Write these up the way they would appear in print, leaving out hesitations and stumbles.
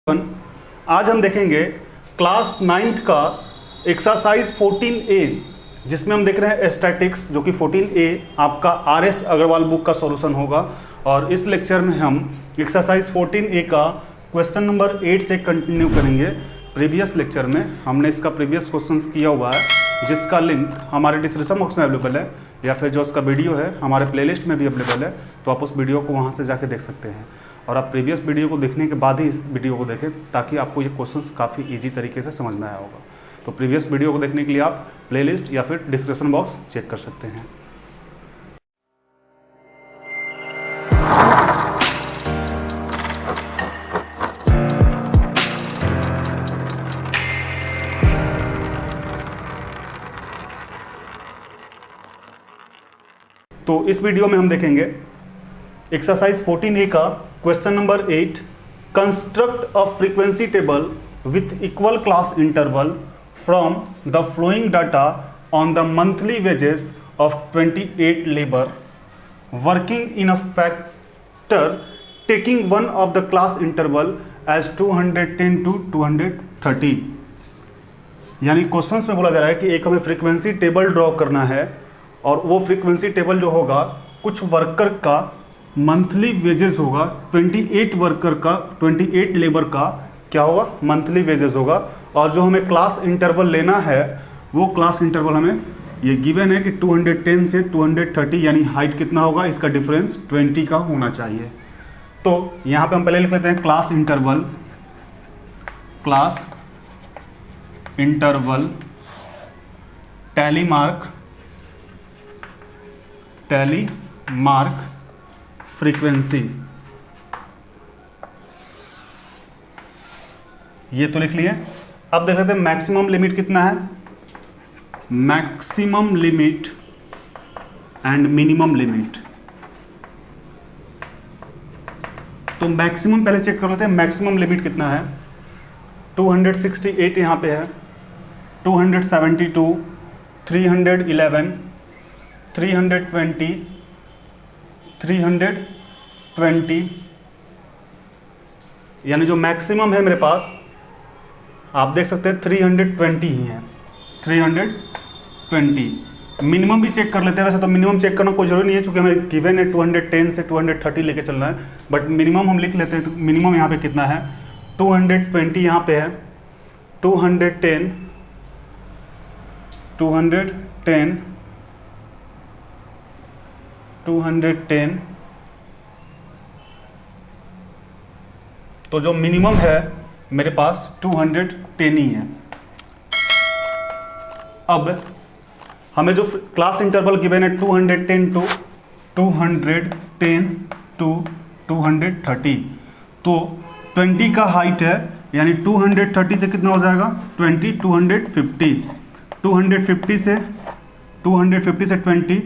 आज हम देखेंगे क्लास 9th का एक्सरसाइज 14A जिसमें हम देख रहे हैं स्टैटिक्स, जो कि 14A आपका RS अग्रवाल बुक का सॉल्यूशन होगा। और इस लेक्चर में हम एक्सरसाइज 14A का क्वेश्चन नंबर 8 से कंटिन्यू करेंगे। प्रीवियस लेक्चर में हमने इसका प्रीवियस क्वेश्चंस किया हुआ है, जिसका लिंक हमारे डिस्क्रिप्शन बॉक्स में अवेलेबल है, या फिर जो उसका वीडियो है हमारे प्लेलिस्ट में भी अवेलेबल है, तो आप उस वीडियो को वहाँ से जाके देख सकते हैं। और आप प्रीवियस वीडियो को देखने के बाद ही इस वीडियो को देखें, ताकि आपको ये क्वेश्चंस काफ़ी इजी तरीके से समझ में आया होगा। तो प्रीवियस वीडियो को देखने के लिए आप प्लेलिस्ट या फिर डिस्क्रिप्शन बॉक्स चेक कर सकते हैं। तो इस वीडियो में हम देखेंगे एक्सरसाइज 14A का question number 8, construct a frequency table with equal class interval from the following data on the monthly wages of 28 labour working in a factor taking one of the class interval as 210 to 230। यानी questions में बोला जा रहा है कि एक हमें frequency table draw करना है, और वो फ्रीक्वेंसी टेबल जो होगा कुछ वर्कर का मंथली वेजेस होगा, 28 वर्कर का, 28 लेबर का क्या होगा, मंथली वेजेस होगा। और जो हमें क्लास इंटरवल लेना है वो क्लास इंटरवल हमें ये गिवन है कि 210 से 230, यानी हाइट कितना होगा, इसका डिफरेंस 20 का होना चाहिए। तो यहाँ पे हम पहले लिख लेते हैं class interval tally mark frequency, ये तो लिख लिए। अब देख लेते हैं मैक्सिमम लिमिट कितना है, maximum limit and minimum limit. तो मैक्सिमम पहले चेक कर लेते हैं, मैक्सिमम लिमिट कितना है। 268 यहाँ पे है, 272, 311, 320, 320, यानी जो मैक्सिमम है मेरे पास आप देख सकते हैं 320 ही है, 320। मिनिमम भी चेक कर लेते हैं। वैसे तो मिनिमम चेक करना कोई जरूरी नहीं है, चूंकि हमें गिवन है 210 से 230 लेके चलना है, बट मिनिमम हम लिख लेते हैं। तो मिनिमम यहाँ पे कितना है, 220 यहाँ पे है, 210, 210, तो जो मिनिमम है मेरे पास 210 ही है। अब हमें जो क्लास इंटरवल गिवन है 210 to 230, तो 20 का हाइट है, यानी 230 से कितना हो जाएगा 20, 250, 250 से 20,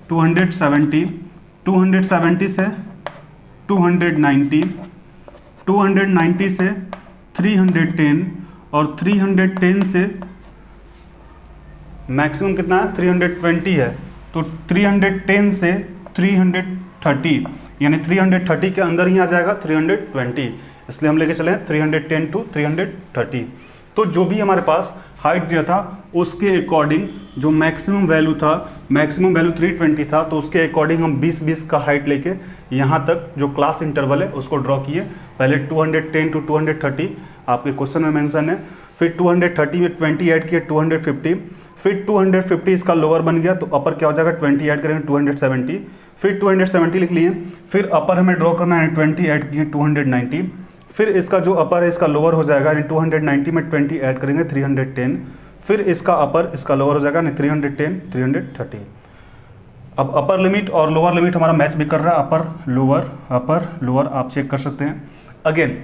270, 270 से 290, 290 से 310, और 310 से मैक्सिमम कितना है 320 है, तो 310 से 330, यानी 330 के अंदर ही आ जाएगा 320, इसलिए हम लेके चले हैं 310 to 330। तो जो भी हमारे पास हाइट दिया था उसके अकॉर्डिंग जो मैक्सिमम वैल्यू था, मैक्सिमम वैल्यू 320 था, तो उसके अकॉर्डिंग हम 20-20 का हाइट लेके यहाँ तक जो क्लास इंटरवल है उसको ड्रॉ किए। पहले 210 to 230 आपके क्वेश्चन में मेंशन है, फिर 230 में 20 ऐड किए 250, फिर 250 इसका लोअर बन गया, तो अपर क्या हो जाएगा 20 ऐड करेंगे 270, फिर 270 लिख लिए, फिर अपर हमें ड्रॉ करना है 20 ऐड किए 290, फिर इसका जो अपर है इसका लोअर हो जाएगा, यानी 290 में 20 ऐड करेंगे 310, फिर इसका अपर इसका लोअर हो जाएगा, यानी 310, 330। अब अपर लिमिट और लोअर लिमिट हमारा मैच भी कर रहा है, अपर लोअर आप चेक कर सकते हैं। अगेन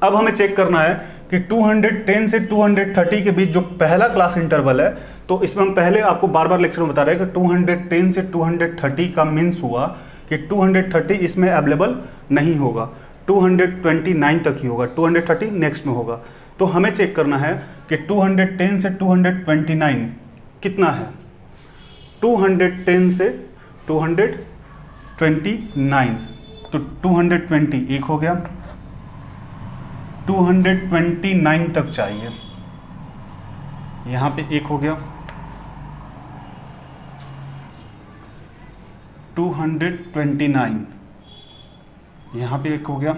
अब हमें चेक करना है कि 210 से 230 के बीच जो पहला क्लास इंटरवल है, तो इसमें हम पहले आपको बार बार लेक्चर में बता रहे हैं कि 210 से 230 का मीन्स हुआ कि 230 इसमें अवेलेबल नहीं होगा, 229 तक ही होगा, 230 नेक्स्ट में होगा। तो हमें चेक करना है कि 210 से 229 कितना है, 210 से 229, तो 220 एक हो गया, 229 तक चाहिए। यहाँ पे एक हो गया, 229, यहाँ पे एक हो गया,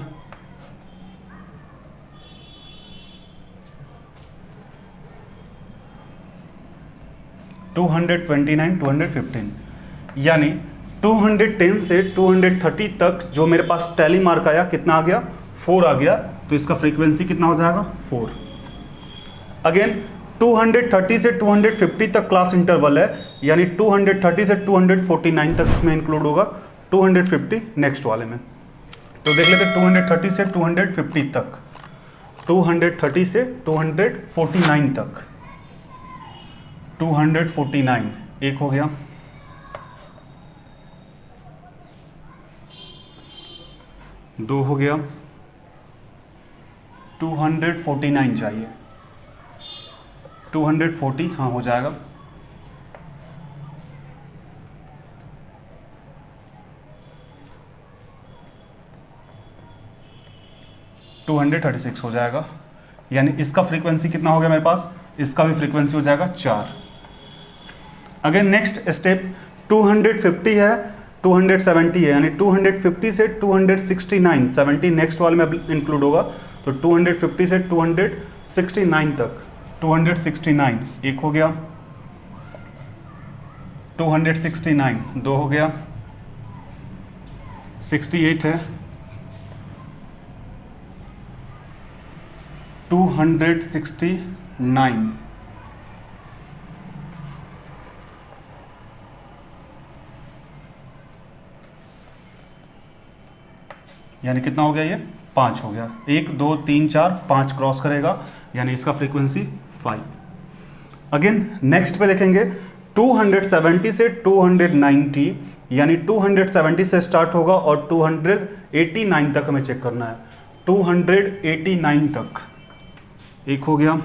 229, 215, यानी 210 से 230 तक जो मेरे पास टैली मार्क आया कितना आ गया, 4 आ गया। तो इसका फ्रीक्वेंसी कितना हो जाएगा, 4। अगेन 230 से 250 तक क्लास इंटरवल है, यानी 230 से 249 तक इसमें इंक्लूड होगा, 250 नेक्स्ट वाले में। तो देख लेते 230 से 250 तक, 230 से 249 तक, 249 एक हो गया, दो हो गया, 249 चाहिए, 240 हाँ हो जाएगा, 236 हो जाएगा। यानी इसका फ्रीक्वेंसी कितना हो गया मेरे पास, इसका भी फ्रीक्वेंसी हो जाएगा 4। अगेन नेक्स्ट स्टेप 250 है, 270 है, यानी 250 से 269, 70 नेक्स्ट वाले में इंक्लूड होगा, तो 250 से 269 तक, 269 एक हो गया, 269 दो हो गया, 68 है, 269 यानी कितना हो गया, ये 5 हो गया, 1 2 3 4 5 क्रॉस करेगा, यानी इसका फ्रीक्वेंसी 5। अगेन नेक्स्ट पे देखेंगे 270 से 290, यानी 270 से स्टार्ट होगा और 289 तक हमें चेक करना है, 289 तक एक हो गया,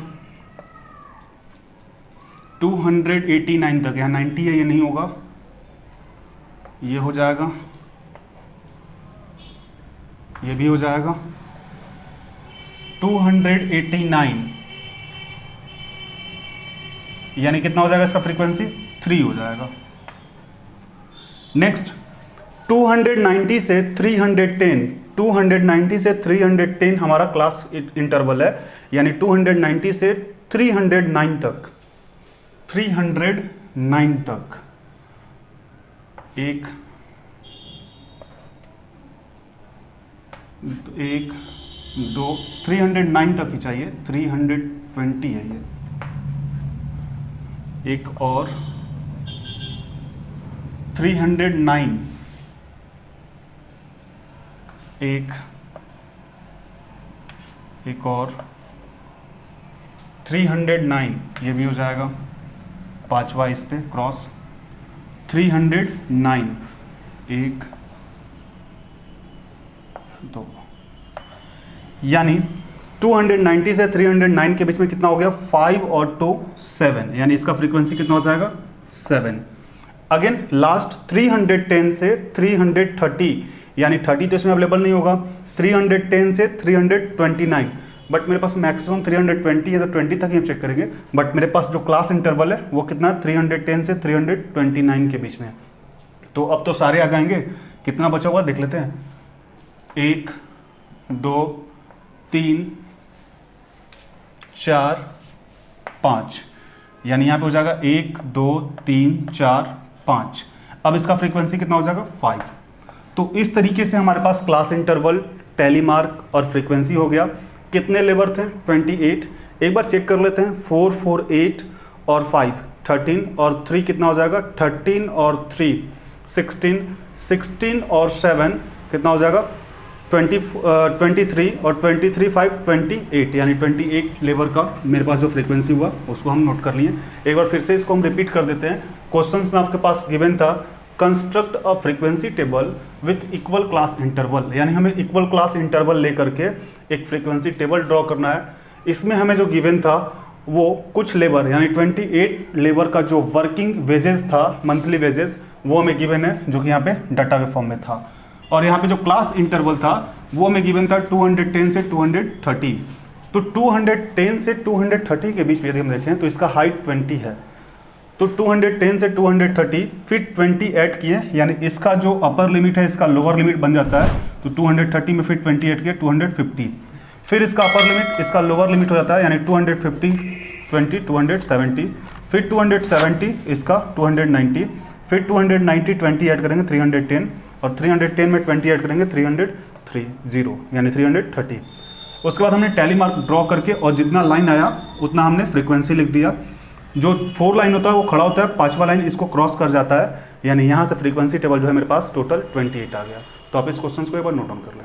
289 तक, यहाँ 90 है, ये नहीं होगा, ये हो जाएगा, ये भी हो जाएगा, 289 यानी कितना हो जाएगा इसका फ्रीक्वेंसी, 3 हो जाएगा। नेक्स्ट 290 से 310, 290 से 310 हमारा क्लास इंटरवल है, यानी 290 से 309 तक, 309 तक एक 2 309 तक ही चाहिए, 320 है ये, एक और 309 एक और 309 ये भी हो जाएगा, 5वां इस पे क्रॉस, 309 एक दो, यानी 290 से 309 के बीच में कितना हो गया, 5 और 2 7, यानी इसका फ्रीक्वेंसी कितना हो जाएगा, 7। अगेन लास्ट 310 से 330, यानी 30 तो इसमें अवेलेबल नहीं होगा, 310 से 329, बट मेरे पास मैक्सिमम 320 है, तो 20 तक ही हम चेक करेंगे, बट मेरे पास जो क्लास इंटरवल है वो कितना, 310 से 329 के बीच में है। तो अब तो सारे आ जाएंगे, कितना बचा हुआ देख लेते हैं, 1 2 3 4 5, यानी यहाँ पे हो जाएगा 1 2 3 4 5। अब इसका फ्रीक्वेंसी कितना हो जाएगा, 5। तो इस तरीके से हमारे पास क्लास इंटरवल, टैली मार्क और फ्रीक्वेंसी हो गया। कितने लेबर थे, 28। एक बार चेक कर लेते हैं, 4 4 8 और 5 13 और 3 कितना हो जाएगा, 13 और 3 16, 16 और 7 कितना हो जाएगा, 23 और 23 5 28, यानी 28 लेबर का मेरे पास जो फ्रीक्वेंसी हुआ उसको हम नोट कर लिए। एक बार फिर से इसको हम रिपीट कर देते हैं। क्वेश्चंस में आपके पास गिवन था construct a frequency table with equal class interval, यानी हमें इक्वल क्लास इंटरवल लेकर के एक फ्रीक्वेंसी टेबल ड्रॉ करना है। इसमें हमें जो गिवन था वो कुछ लेबर यानी 28 लेबर का जो वर्किंग वेजेस था, मंथली वेजेस, वो हमें गिवन है, जो कि यहाँ पे डाटा के फॉर्म में था। और यहाँ पे जो क्लास इंटरवल था वो हमें गिवन था 210 से 230। तो 210 से 230 के बीच में यदि हम देखें तो इसका हाइट 20 है। तो 210 से 230 फिर 20 ऐड किए, यानी इसका जो अपर लिमिट है इसका लोअर लिमिट बन जाता है। तो 230 में फिर 20 ऐड किया 250, फिर इसका अपर लिमिट इसका लोअर लिमिट हो जाता है, यानी 250 20 270, फिर 270 इसका 290, फिर 290 20 ऐड करेंगे 310, और 310 में 20 ऐड करेंगे 330 यानी 330। उसके बाद हमने टैली मार्क ड्रॉ करके और जितना लाइन आया उतना हमने फ्रीक्वेंसी लिख दिया। जो 4 लाइन होता है वो खड़ा होता है, 5वां लाइन इसको क्रॉस कर जाता है, यानी यहाँ से फ्रीक्वेंसी टेबल जो है मेरे पास टोटल 28 आ गया। तो आप इस क्वेश्चन को एक बार नोट डाउन कर लें।